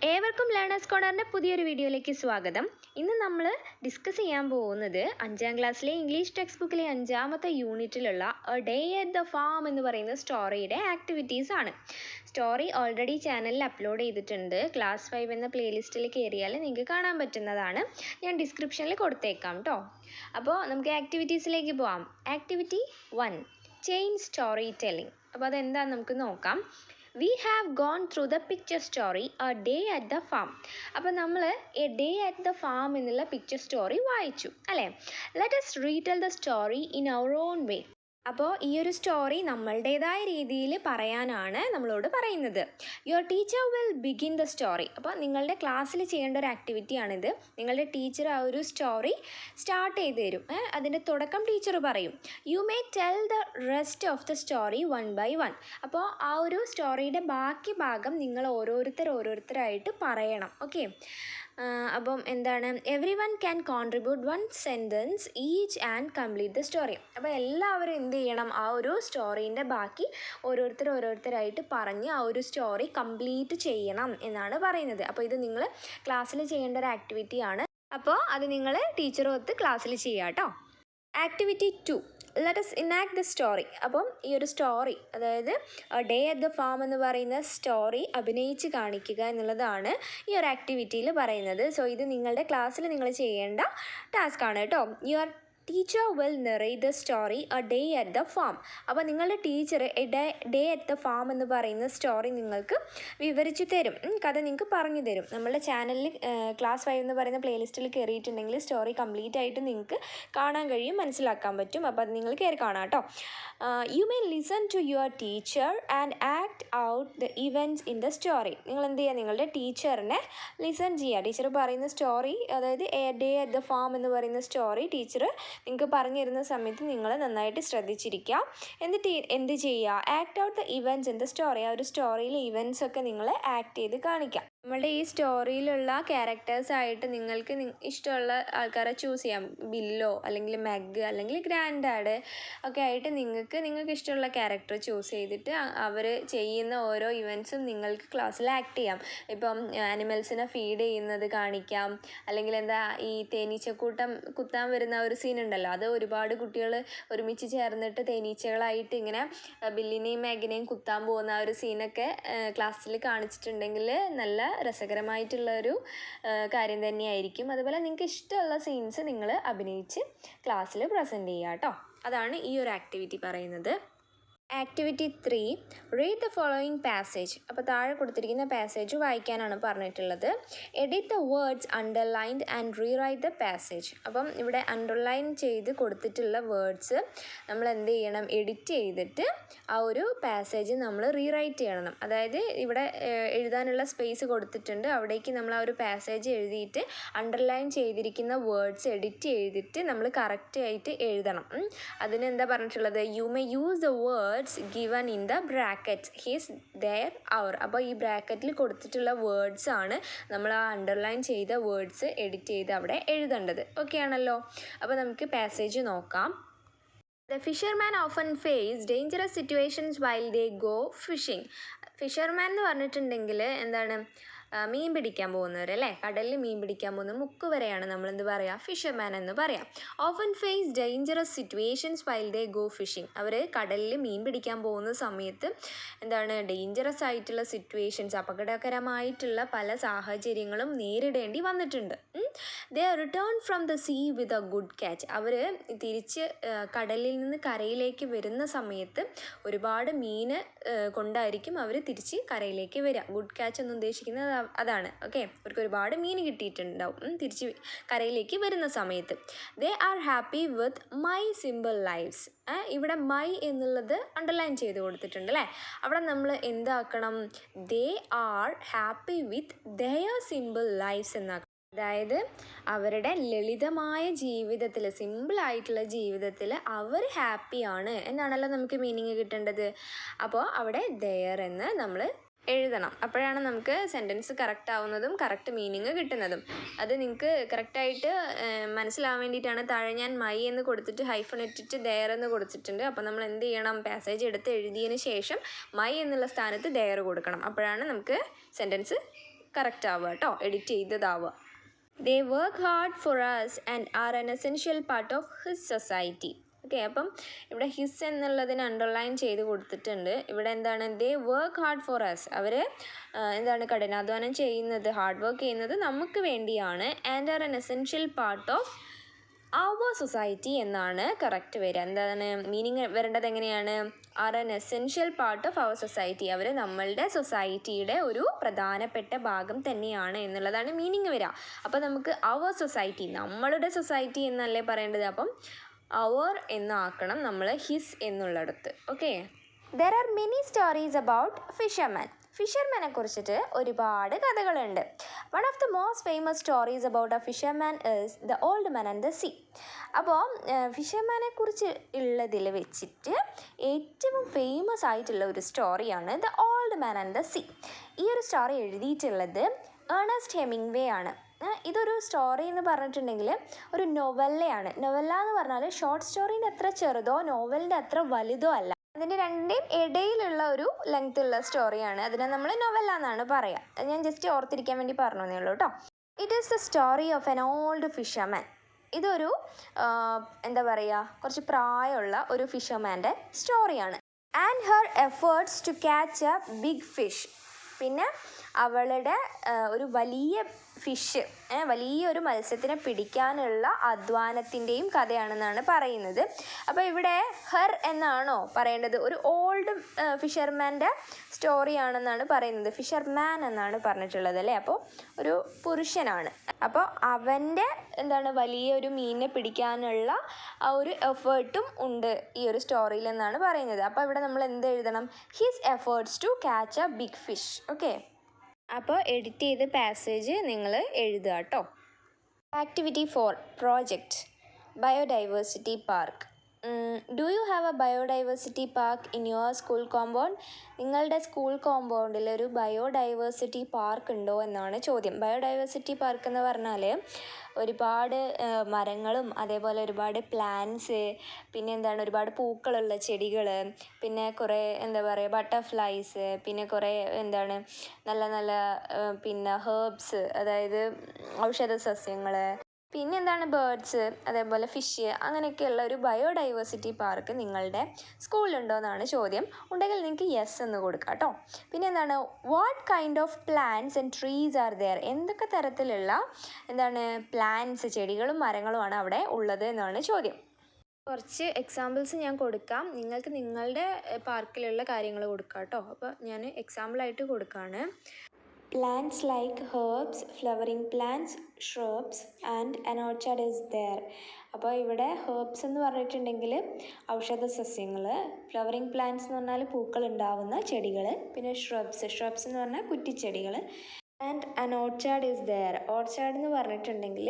ഏവർക്കും ലേണേഴ്സ് കോർണറിൻ്റെ പുതിയൊരു വീഡിയോയിലേക്ക് സ്വാഗതം. ഇന്ന് നമ്മൾ ഡിസ്കസ് ചെയ്യാൻ പോകുന്നത് 5ാം ക്ലാസ്സിലെ ഇംഗ്ലീഷ് ടെക്സ്റ്റ് ബുക്കിലെ 5ാമത്തെ യൂണിറ്റിലുള്ള a day at the farm എന്ന് പറയുന്ന സ്റ്റോറിയുടെ ആക്ടിവിറ്റീസ് ആണ്. സ്റ്റോറി ഓൾറെഡി ചാനലിൽ അപ്ലോഡ് ചെയ്തിട്ടുണ്ട്. ക്ലാസ് 5 എന്ന പ്ലേലിസ്റ്റിൽ കയറിയാൽ നിങ്ങൾക്ക് കാണാൻ പറ്റുന്നതാണ്. ഞാൻ ഡിസ്ക്രിപ്ഷനിൽ കൊടുത്തേക്കാം കേട്ടോ. അപ്പോൾ നമുക്ക് ആക്ടിവിറ്റീസിലേക്ക് പോകാം. Activity 1, chain story telling. അപ്പോൾ അതെന്താണെന്ന് നമുക്ക് നോക്കാം. We have gone through the picture story A Day at the Farm. അപ്പോൾ നമ്മൾ A Day at the Farm എന്നുള്ള പിക്ചർ സ്റ്റോറി വായിച്ചു അല്ലേ? Let us retell the story in our own way. അപ്പോൾ ഈ ഒരു സ്റ്റോറി നമ്മളുടേതായ രീതിയിൽ പറയാനാണ് നമ്മളോട് പറയുന്നത്. Your teacher will begin the story. അപ്പോൾ നിങ്ങളുടെ ക്ലാസ്സിൽ ചെയ്യേണ്ട ഒരു ആക്ടിവിറ്റിയാണിത്. നിങ്ങളുടെ ടീച്ചർ ആ ഒരു സ്റ്റോറി സ്റ്റാർട്ട് ചെയ്ത് തരും. അതിൻ്റെ തുടക്കം ടീച്ചർ പറയും. You may tell the rest of the story 1 by 1. അപ്പോൾ ആ ഒരു സ്റ്റോറിയുടെ ബാക്കി ഭാഗം നിങ്ങൾ ഓരോരുത്തരായിട്ട് പറയണം. ഓക്കെ, അപ്പം എന്താണ്, every one can contribute 1 sentence each and complete the story. അപ്പോൾ എല്ലാവരും എന്ത് ചെയ്യണം, ആ ഒരു സ്റ്റോറീൻ്റെ ബാക്കി ഓരോരുത്തരായിട്ട് പറഞ്ഞ് ആ ഒരു സ്റ്റോറി കംപ്ലീറ്റ് ചെയ്യണം എന്നാണ് പറയുന്നത്. അപ്പോൾ ഇത് നിങ്ങൾ ക്ലാസ്സിൽ ചെയ്യേണ്ട ഒരു ആക്ടിവിറ്റിയാണ്. അപ്പോൾ അത് നിങ്ങൾ ടീച്ചറൊത്ത് ക്ലാസ്സിൽ ചെയ്യുക കേട്ടോ. Activity 2, let us enact the story. അപ്പം ഈ ഒരു സ്റ്റോറി, അതായത് ഡേ അറ്റ് ദ ഫാം എന്ന് പറയുന്ന സ്റ്റോറി അഭിനയിച്ച് കാണിക്കുക എന്നുള്ളതാണ് ഈ ഒരു ആക്ടിവിറ്റിയിൽ പറയുന്നത്. സോ ഇത് നിങ്ങളുടെ ക്ലാസ്സിൽ നിങ്ങൾ ചെയ്യേണ്ട ടാസ്ക് ആണ് കേട്ടോ. Your teacher will narrate the story A day at the farm. അപ്പോൾ നിങ്ങളുടെ teacher day at the farm എന്ന് പറയുന്ന സ്റ്റോറി നിങ്ങൾക്ക് വിവരിച്ചു തരും, കഥ നിങ്ങൾക്ക് പറഞ്ഞു തരും. നമ്മളുടെ ചാനലിൽ ക്ലാസ് 5 എന്ന് പറയുന്ന പ്ലേലിസ്റ്റിൽ കയറിയിട്ടുണ്ടെങ്കിൽ സ്റ്റോറി കംപ്ലീറ്റ് ആയിട്ട് നിങ്ങൾക്ക് കാണാൻ കഴിയും, മനസ്സിലാക്കാൻ പറ്റും. അപ്പോൾ അത് നിങ്ങൾ കയറി കാണാം കേട്ടോ. You may listen to your teacher and act out the events in the story. നിങ്ങൾ എന്ത് ചെയ്യുക, നിങ്ങളുടെ ടീച്ചറിനെ ലിസൺ ചെയ്യുക. ടീച്ചർ പറയുന്ന സ്റ്റോറി, അതായത് A day at the farm എന്ന് പറയുന്ന സ്റ്റോറി ടീച്ചർ നിങ്ങൾക്ക് പറഞ്ഞു തരുന്ന സമയത്ത് നിങ്ങൾ നന്നായിട്ട് ശ്രദ്ധിച്ചിരിക്കുക. എന്നിട്ട് എന്ത് ചെയ്യുക, act out the events in the story. ആ ഒരു സ്റ്റോറിയിലെ ഇവൻറ്റ്സ് ഒക്കെ നിങ്ങൾ ആക്ട് ചെയ്ത് കാണിക്കാം. നമ്മളുടെ ഈ സ്റ്റോറിയിലുള്ള ക്യാരക്ടേഴ്സായിട്ട് നിങ്ങൾക്ക് ഇഷ്ടമുള്ള ആൾക്കാരെ ചൂസ് ചെയ്യാം. ബില്ലോ അല്ലെങ്കിൽ മെഗ് അല്ലെങ്കിൽ ഗ്രാൻഡ് ഡാഡ് ഒക്കെ ആയിട്ട് നിങ്ങൾക്ക് ഇഷ്ടമുള്ള ക്യാരക്ടർ ചൂസ് ചെയ്തിട്ട് അവർ ചെയ്യുന്ന ഓരോ ഇവൻറ്റ്സും നിങ്ങൾക്ക് ക്ലാസ്സിൽ ആക്ട് ചെയ്യാം. ഇപ്പം ആനിമൽസിനെ ഫീഡ് ചെയ്യുന്നത് കാണിക്കാം, അല്ലെങ്കിൽ എന്താ ഈ തേനീച്ചക്കൂട്ടം കുത്താൻ വരുന്ന ഒരു സീൻ ഉണ്ടല്ലോ, അത് ഒരുപാട് കുട്ടികൾ ഒരുമിച്ച് ചേർന്നിട്ട് തേനീച്ചകളായിട്ട് ഇങ്ങനെ ബില്ലിനെയും മെഗിനെയും കുത്താൻ പോകുന്ന ആ ഒരു സീനൊക്കെ ക്ലാസ്സിൽ കാണിച്ചിട്ടുണ്ടെങ്കിൽ നല്ല രസകരമായിട്ടുള്ളൊരു കാര്യം തന്നെയായിരിക്കും. അതുപോലെ നിങ്ങൾക്ക് ഇഷ്ടമുള്ള സീൻസ് നിങ്ങൾ അഭിനയിച്ച് ക്ലാസ്സിൽ പ്രസൻറ്റ് ചെയ്യുക കേട്ടോ. അതാണ് ഈ ഒരു ആക്ടിവിറ്റി പറയുന്നത്. Activity 3, read the following passage. അപ്പോൾ താഴെ കൊടുത്തിരിക്കുന്ന പാസേജ് വായിക്കാനാണ് പറഞ്ഞിട്ടുള്ളത്. Edit the words underlined and rewrite the passage. അപ്പം ഇവിടെ അണ്ടർലൈൻ ചെയ്ത് കൊടുത്തിട്ടുള്ള വേർഡ്സ് നമ്മൾ എന്ത് ചെയ്യണം, എഡിറ്റ് ചെയ്തിട്ട് ആ ഒരു പാസേജ് നമ്മൾ റീറൈറ്റ് ചെയ്യണം. അതായത് ഇവിടെ എഴുതാനുള്ള സ്പേസ് കൊടുത്തിട്ടുണ്ട്, അവിടേക്ക് നമ്മൾ ആ ഒരു പാസേജ് എഴുതിയിട്ട് അണ്ടർലൈൻ ചെയ്തിരിക്കുന്ന വേർഡ്സ് എഡിറ്റ് ചെയ്തിട്ട് നമ്മൾ കറക്റ്റായിട്ട് എഴുതണം. അതിനെന്താ പറഞ്ഞിട്ടുള്ളത്, you may use the word given in the brackets his, their, our. അപ്പോൾ ഈ ബ്രാക്കറ്റിൽ കൊടുത്തിട്ടുള്ള വേർഡ്സ് ആണ് നമ്മൾ ആ അണ്ടർലൈൻ ചെയ്ത വേർഡ്സ് എഡിറ്റ് ചെയ്ത് അവിടെ എഴുതേണ്ടത്. ഓക്കെ ആണല്ലോ. അപ്പോൾ നമുക്ക് പാസേജ് നോക്കാം. The fisherman often face dangerous situations while they go fishing. Fisherman എന്ന് പറഞ്ഞിട്ടുണ്ടെങ്കിൽ എന്താണ്, മീൻ പിടിക്കാൻ പോകുന്നവർ അല്ലേ, കടലിൽ മീൻ പിടിക്കാൻ പോകുന്ന മുക്ക് വരെയാണ് നമ്മൾ എന്ത് പറയുക, ഫിഷർമാൻ എന്ന് പറയാം. Often face dangerous situations while they go fishing. അവർ കടലിൽ മീൻ പിടിക്കാൻ പോകുന്ന സമയത്ത് എന്താണ്, ഡേഞ്ചറസ് ആയിട്ടുള്ള സിറ്റുവേഷൻസ്, അപകടകരമായിട്ടുള്ള പല സാഹചര്യങ്ങളും നേരിടേണ്ടി വന്നിട്ടുണ്ട്. They return from the sea with a good catch. അവർ തിരിച്ച് കടലിൽ നിന്ന് കരയിലേക്ക് വരുന്ന സമയത്ത് ഒരുപാട് മീൻ കൊണ്ടായിരിക്കും അവർ തിരിച്ച് കരയിലേക്ക് വരിക. ഗുഡ് ക്യാച്ച് എന്ന് ഉദ്ദേശിക്കുന്നത് അതാണ്. ഓക്കെ, അവർക്ക് ഒരുപാട് മീൻ കിട്ടിയിട്ടുണ്ടാവും തിരിച്ച് കരയിലേക്ക് വരുന്ന സമയത്ത്. They are happy with my simple lifes. ഇവിടെ മൈ എന്നുള്ളത് അണ്ടർലൈൻ ചെയ്ത് കൊടുത്തിട്ടുണ്ട് അല്ലേ. അവിടെ നമ്മൾ എന്താക്കണം, they are happy with their simple lifes എന്നാക്കണം. അതായത് അവരുടെ ലളിതമായ ജീവിതത്തിൽ, സിമ്പിളായിട്ടുള്ള ജീവിതത്തിൽ അവർ ഹാപ്പിയാണ് എന്നാണല്ലോ നമുക്ക് മീനിങ് കിട്ടേണ്ടത്. അപ്പോൾ അവിടെ ദെയർ എന്ന് നമ്മൾ എഴുതണം. അപ്പോഴാണ് നമുക്ക് സെൻറ്റൻസ് കറക്റ്റ് ആവുന്നതും കറക്റ്റ് മീനിങ് കിട്ടുന്നതും. അത് നിങ്ങൾക്ക് കറക്റ്റായിട്ട് മനസ്സിലാവാൻ വേണ്ടിയിട്ടാണ് താഴെ ഞാൻ മൈ എന്ന് കൊടുത്തിട്ട് ഹൈഫൺ ഇട്ടിട്ട് ദെയർ എന്ന് കൊടുത്തിട്ടുണ്ട്. അപ്പോൾ നമ്മൾ എന്ത് ചെയ്യണം, പാസേജ് എടുത്ത് എഴുതിയതിന് ശേഷം മൈ എന്നുള്ള സ്ഥാനത്ത് ദെയർ കൊടുക്കണം. അപ്പോഴാണ് നമുക്ക് സെൻറ്റൻസ് കറക്റ്റ് ആവുക കേട്ടോ, എഡിറ്റ് ചെയ്തതാവുക. They work hard for us and are an essential part of his society. Okay, അപ്പം ഇവിടെ ഹിസ് എന്നുള്ളതിന് അണ്ടർലൈൻ ചെയ്ത് കൊടുത്തിട്ടുണ്ട്. ഇവിടെ എന്താണ്, they work hard for us, അവർ എന്താണ് കഠിനാധ്വാനം ചെയ്യുന്നത്, ഹാർഡ് വർക്ക് ചെയ്യുന്നത് നമുക്ക് വേണ്ടിയാണ്. And are an essential part of our society എന്നാണ് കറക്റ്റ് വരിക. എന്താണ് മീനിങ് വരേണ്ടത്, എങ്ങനെയാണ്, are an essential part of our society, അവർ നമ്മളുടെ സൊസൈറ്റിയുടെ ഒരു പ്രധാനപ്പെട്ട ഭാഗം തന്നെയാണ് എന്നുള്ളതാണ് മീനിങ് വരിക. അപ്പോൾ നമുക്ക് അവർ സൊസൈറ്റി, നമ്മളുടെ സൊസൈറ്റി എന്നല്ലേ പറയേണ്ടത്, അപ്പം അവർ എന്നാക്കണം നമ്മൾ ഹിസ് എന്നുള്ളിടത്ത്. Okay, there are many stories about fisherman. ഫിഷർമാനെ കുറിച്ചിട്ട് ഒരുപാട് കഥകളുണ്ട്. One of the most famous stories about a fisherman is the old man and the sea. അപ്പോൾ ഫിഷർമാനെ കുറിച്ച് ഉള്ളതിൽ വെച്ചിട്ട് ഏറ്റവും ഫേമസ് ആയിട്ടുള്ള ഒരു സ്റ്റോറിയാണ് the old man and the sea. ഈ ഒരു സ്റ്റോറി എഴുതിയിട്ടുള്ളത് ഏണസ്റ്റ് ഹെമിംഗ്വേ ആണ്. ഇതൊരു സ്റ്റോറി എന്ന് പറഞ്ഞിട്ടുണ്ടെങ്കിൽ ഒരു നൊവല്ലയാണ്. നൊവല്ല എന്ന് പറഞ്ഞാൽ ഷോർട്ട് സ്റ്റോറീൻ്റെ അത്ര ചെറുതോ നോവലിൻ്റെ അത്ര വലുതോ അല്ല, അതിൻ്റെ രണ്ടിൻ്റെയും ഇടയിലുള്ള ഒരു ലെങ്ത് ഉള്ള സ്റ്റോറിയാണ്. അതിനെ നമ്മൾ നൊവല്ല എന്നാണ് പറയുക. അത് ഞാൻ ജസ്റ്റ് ഓർത്തിരിക്കാൻ വേണ്ടി പറഞ്ഞേ ഉള്ളൂ കേട്ടോ. It is the story of an old fisherman. ഇതൊരു എന്താ പറയുക, കുറച്ച് പ്രായമുള്ള ഒരു ഫിഷർമാൻ്റെ സ്റ്റോറിയാണ്. And her efforts to catch a big fish. പിന്നെ അവളുടെ ഒരു വലിയ ഫിഷ്, വലിയൊരു മത്സ്യത്തിനെ പിടിക്കാനുള്ള അധ്വാനത്തിൻ്റെയും കഥയാണെന്നാണ് പറയുന്നത്. അപ്പോൾ ഇവിടെ ഹെർ എന്നാണോ പറയേണ്ടത്, ഒരു ഓൾഡ് ഫിഷർമാൻ്റെ സ്റ്റോറിയാണെന്നാണ് പറയുന്നത്. ഫിഷർമാൻ എന്നാണ് പറഞ്ഞിട്ടുള്ളത് അല്ലേ, അപ്പോൾ ഒരു പുരുഷനാണ്. അപ്പോൾ അവൻ്റെ എന്താണ് വലിയൊരു മീനിനെ പിടിക്കാനുള്ള ആ ഒരു എഫേർട്ടും ഉണ്ട് ഈ ഒരു സ്റ്റോറിയിൽ എന്നാണ് പറയുന്നത്. അപ്പോൾ ഇവിടെ നമ്മൾ എന്ത് എഴുതണം, his efforts to catch a big fish. Okay, അപ്പോൾ എഡിറ്റ് ചെയ്ത് പാസേജ് നിങ്ങൾ എഴുതുക കേട്ടോ. Activity 4 project biodiversity park. Do you have a biodiversity park in your school compound? നിങ്ങളുടെ സ്കൂൾ കോമ്പൗണ്ടിൽ ഒരു ബയോഡൈവേഴ്സിറ്റി പാർക്ക് ഉണ്ടോ എന്നാണ് ചോദ്യം. ബയോഡൈവേഴ്സിറ്റി പാർക്ക് എന്ന് പറഞ്ഞാൽ ഒരുപാട് മരങ്ങളും അതേപോലെ ഒരുപാട് പ്ലാന്റ്സ്, പിന്നെ എന്താണ് ഒരുപാട് പൂക്കളുള്ള ചെടികൾ, പിന്നെ കുറേ എന്താ പറയുക ബട്ടർഫ്ലൈസ്, പിന്നെ കുറേ എന്താണ് നല്ല നല്ല പിന്നെ ഹേർബ്സ്, അതായത് ഔഷധ സസ്യങ്ങൾ, പിന്നെ എന്താണ് ബേർഡ്സ്, അതേപോലെ ഫിഷ്, അങ്ങനെയൊക്കെയുള്ള ഒരു ബയോഡൈവേഴ്സിറ്റി പാർക്ക് നിങ്ങളുടെ സ്കൂളിലുണ്ടോ എന്നാണ് ചോദ്യം. ഉണ്ടെങ്കിൽ നിങ്ങൾക്ക് യെസ് എന്ന് കൊടുക്കാം കേട്ടോ. പിന്നെ എന്താണ്, what kind of plants and trees are there? എന്തൊക്കെ തരത്തിലുള്ള എന്താണ് പ്ലാന്റ്സ്, ചെടികളും മരങ്ങളുമാണ് അവിടെ ഉള്ളത് എന്നാണ് ചോദ്യം. കുറച്ച് എക്സാമ്പിൾസ് ഞാൻ കൊടുക്കാം, നിങ്ങൾക്ക് നിങ്ങളുടെ പാർക്കിലുള്ള കാര്യങ്ങൾ കൊടുക്കാം കേട്ടോ. അപ്പോൾ ഞാൻ എക്സാമ്പിളായിട്ട് കൊടുക്കുകയാണ്. Plants like herbs, flowering plants, shrubs and an orchard is there. അപ്പോൾ ഇവിടെ ഹേർബ്സ് എന്ന് പറഞ്ഞിട്ടുണ്ടെങ്കിൽ ഔഷധ സസ്യങ്ങൾ, ഫ്ലവറിങ് പ്ലാന്റ്സ് എന്ന് പറഞ്ഞാൽ പൂക്കൾ ഉണ്ടാവുന്ന ചെടികൾ, പിന്നെ ഷ്രബ്സ് എന്ന് പറഞ്ഞാൽ കുറ്റിച്ചെടികൾ, and an orchard is there. Orchard എന്ന് പറഞ്ഞിട്ടുണ്ടെങ്കിൽ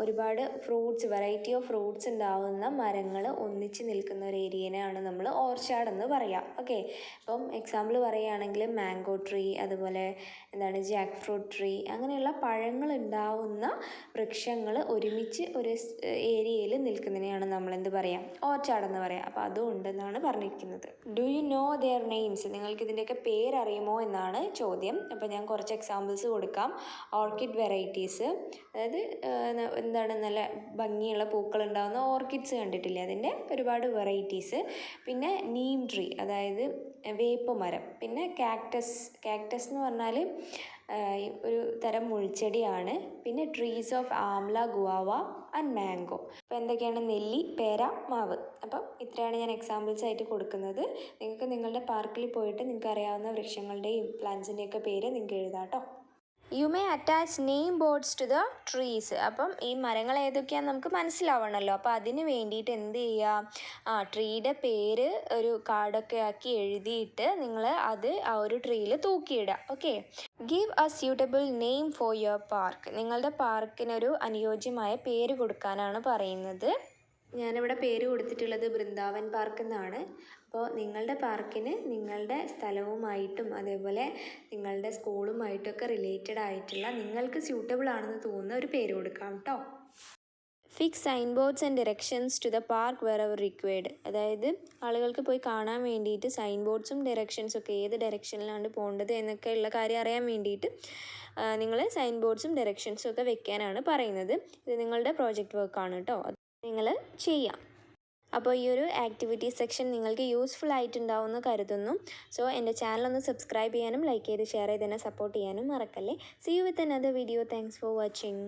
ഒരുപാട് ഫ്രൂട്ട്സ്, വെറൈറ്റി ഓഫ് ഫ്രൂട്ട്സ് ഉണ്ടാവുന്ന മരങ്ങൾ ഒന്നിച്ച് നിൽക്കുന്ന ഒരു ഏരിയനെയാണ് നമ്മൾ ഓർച്ചാർഡ് എന്ന് പറയുക. ഓക്കെ, ഇപ്പം എക്സാമ്പിൾ പറയുകയാണെങ്കിൽ മാംഗോ ട്രീ, അതുപോലെ എന്താണ് ജാക്ക് ഫ്രൂട്ട് ട്രീ, അങ്ങനെയുള്ള പഴങ്ങൾ ഉണ്ടാവുന്ന വൃക്ഷങ്ങൾ ഒരുമിച്ച് ഒരു ഏരിയയിൽ നിൽക്കുന്നതിനെയാണ് നമ്മൾ എന്ത് പറയുക, ഓർച്ചാർഡ് എന്ന് പറയുക. അപ്പോൾ അതും ഉണ്ടെന്നാണ് പറഞ്ഞിരിക്കുന്നത്. Do you know their names? നിങ്ങൾക്ക് ഇതിൻ്റെയൊക്കെ പേരറിയുമോ എന്നാണ് ചോദ്യം. അപ്പോൾ ഞാൻ കുറച്ച് എക്സാമ്പിൾസ് കൊടുക്കാം. ഓർക്കിഡ് വെറൈറ്റീസ്, അതായത് എന്താണ് നല്ല ഭംഗിയുള്ള പൂക്കൾ ഉണ്ടാകുന്ന ഓർക്കിഡ്സ് കണ്ടിട്ടില്ലേ, അതിൻ്റെ ഒരുപാട് വെറൈറ്റീസ്. പിന്നെ നീം ട്രീ, അതായത് വേപ്പ് മരം. പിന്നെ കാക്ടസ് എന്ന് പറഞ്ഞാൽ ഒരു തരം മുൾച്ചെടിയാണ്. പിന്നെ trees of amla, guava and mango. അപ്പോൾ എന്തൊക്കെയാണ്, നെല്ലി, പേര, മാവ്. അപ്പം ഇത്രയാണ് ഞാൻ എക്സാമ്പിൾസ് ആയിട്ട് കൊടുക്കുന്നത്. നിങ്ങൾക്ക് നിങ്ങളുടെ പാർക്കിൽ പോയിട്ട് നിങ്ങൾക്ക് അറിയാവുന്ന വൃക്ഷങ്ങളുടെയും പ്ലാന്റ്സിൻ്റെയൊക്കെ പേര് നിങ്ങൾക്ക് എഴുതാം കേട്ടോ. You may attach name boards to the trees. അപ്പം ഈ മരങ്ങൾ ഏതൊക്കെയാണെന്ന് നമുക്ക് മനസ്സിലാവണമല്ലോ. അപ്പോൾ അതിന് വേണ്ടിയിട്ട് എന്ത് ചെയ്യുക, ട്രീയുടെ പേര് ഒരു കാർഡൊക്കെ ആക്കി എഴുതിയിട്ട് നിങ്ങൾ അത് ആ ഒരു ട്രീയിൽ തൂക്കിയിടുക. Okay, give a suitable name for your park. നിങ്ങളുടെ പാർക്കിനൊരു അനുയോജ്യമായ പേര് കൊടുക്കാനാണ് പറയുന്നത്. ഞാനിവിടെ പേര് കൊടുത്തിട്ടുള്ളത് ബൃന്ദാവൻ പാർക്ക് എന്നാണ്. അപ്പോൾ നിങ്ങളുടെ പാർക്കിന് നിങ്ങളുടെ സ്ഥലവുമായിട്ടും അതേപോലെ നിങ്ങളുടെ സ്കൂളുമായിട്ടൊക്കെ റിലേറ്റഡ് ആയിട്ടുള്ള നിങ്ങൾക്ക് സ്യൂട്ടബിൾ ആണെന്ന് തോന്നുന്ന ഒരു പേര് കൊടുക്കാം കേട്ടോ. Fix sign boards and directions to the park wherever required. അതായത് ആളുകൾക്ക് പോയി കാണാൻ വേണ്ടിയിട്ട് സൈൻ ബോർഡ്സും ഡയറക്ഷൻസും ഒക്കെ ഏത് ഡയറക്ഷനിലാണ് പോകേണ്ടത് എന്നൊക്കെ ഉള്ള കാര്യം അറിയാൻ വേണ്ടിയിട്ട് നിങ്ങൾ സൈൻ ബോർഡ്സും ഡയറക്ഷൻസും ഒക്കെ വെക്കാനാണ് പറയുന്നത്. ഇത് നിങ്ങളുടെ പ്രോജക്റ്റ് വർക്കാണ് കേട്ടോ, അത് നിങ്ങൾ ചെയ്യാം. അപ്പോൾ ഈ ഒരു ആക്ടിവിറ്റി സെക്ഷൻ നിങ്ങൾക്ക് യൂസ്ഫുൾ ആയിട്ടുണ്ടാവുമെന്ന് കരുതുന്നു. സോ എൻ്റെ ചാനൽ ഒന്ന് സബ്സ്ക്രൈബ് ചെയ്യാനും ലൈക്ക് ചെയ്ത് ഷെയർ ചെയ്ത് തന്നെ സപ്പോർട്ട് ചെയ്യാനും മറക്കല്ലേ. See you with another video. Thanks for watching.